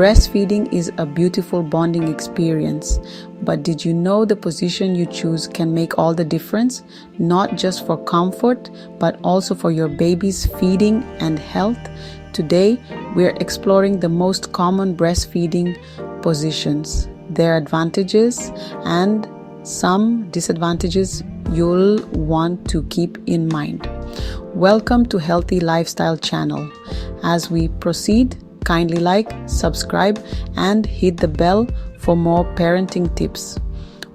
Breastfeeding is a beautiful bonding experience, but did you know the position you choose can make all the difference? Not just for comfort, but also for your baby's feeding and health. Today, we're exploring the most common breastfeeding positions, their advantages, and some disadvantages you'll want to keep in mind. Welcome to Healthy Lifestyle Channel. As we proceed, kindly like, subscribe, and hit the bell for more parenting tips.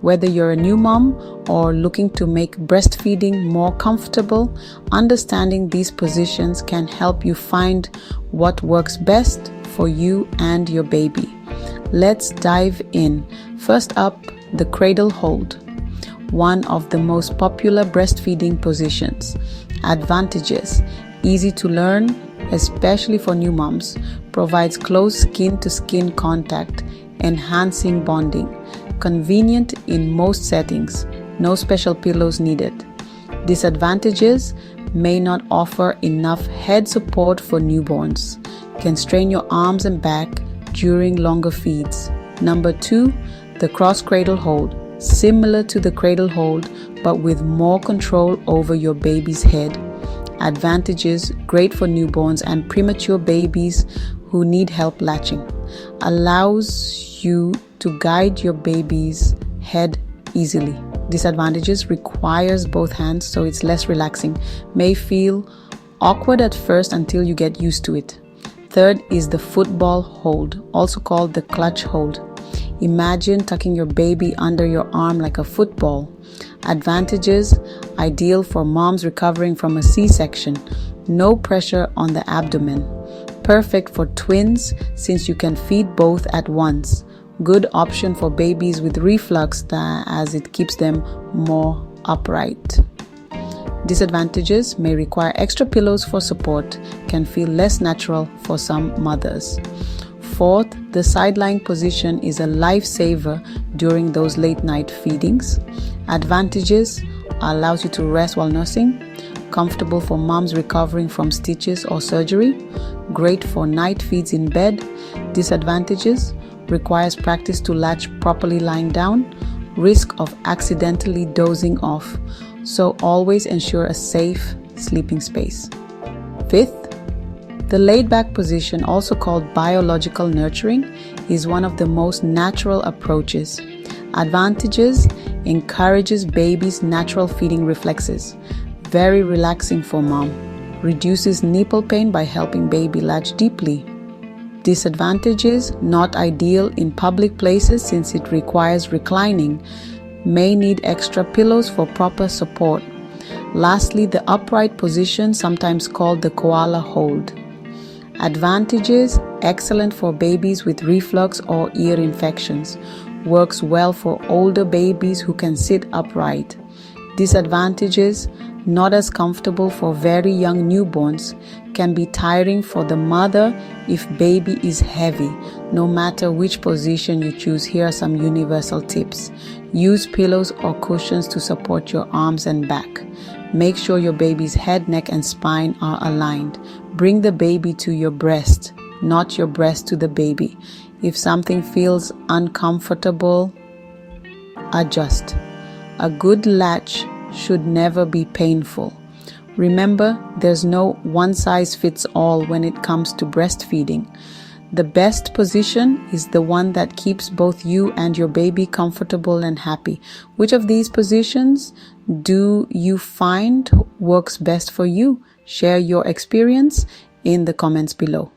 Whether you're a new mom or looking to make breastfeeding more comfortable, understanding these positions can help you find what works best for you and your baby. Let's dive in. First up, the cradle hold, one of the most popular breastfeeding positions. Advantages: easy to learn, especially for new moms, provides close skin-to-skin contact, enhancing bonding. Convenient in most settings, no special pillows needed. Disadvantages: may not offer enough head support for newborns, can strain your arms and back during longer feeds. Number 2, the cross cradle hold, similar to the cradle hold but with more control over your baby's head. Advantages: great for newborns and premature babies who need help latching. Allows you to guide your baby's head easily. Disadvantages: requires both hands, so it's less relaxing. May feel awkward at first until you get used to it. Third is the football hold, also called the clutch hold. Imagine tucking your baby under your arm like a football. Advantages: ideal for moms recovering from a C-section. No pressure on the abdomen. Perfect for twins since you can feed both at once. Good option for babies with reflux as it keeps them more upright. Disadvantages: may require extra pillows for support, can feel less natural for some mothers. Fourth, the sideline position is a lifesaver during those late night feedings. Advantages: allows you to rest while nursing, comfortable for moms recovering from stitches or surgery, great for night feeds in bed. Disadvantages: requires practice to latch properly lying down, risk of accidentally dozing off, so always ensure a safe sleeping space. Fifth, the laid-back position, also called biological nurturing, is one of the most natural approaches. Advantages: encourages baby's natural feeding reflexes, very relaxing for mom, reduces nipple pain by helping baby latch deeply. Disadvantages: not ideal in public places since it requires reclining, may need extra pillows for proper support. Lastly, the upright position, sometimes called the koala hold. Advantages: excellent for babies with reflux or ear infections, works well for older babies who can sit upright. Disadvantages: not as comfortable for very young newborns, can be tiring for the mother if baby is heavy. No matter which position you choose, here are some universal tips. Use pillows or cushions to support your arms and back. Make sure your baby's head, neck, and spine are aligned. Bring the baby to your breast, not your breast to the baby. If something feels uncomfortable, adjust. A good latch should never be painful. Remember, there's no one-size-fits-all when it comes to breastfeeding. The best position is the one that keeps both you and your baby comfortable and happy. Which of these positions do you find works best for you? Share your experience in the comments below.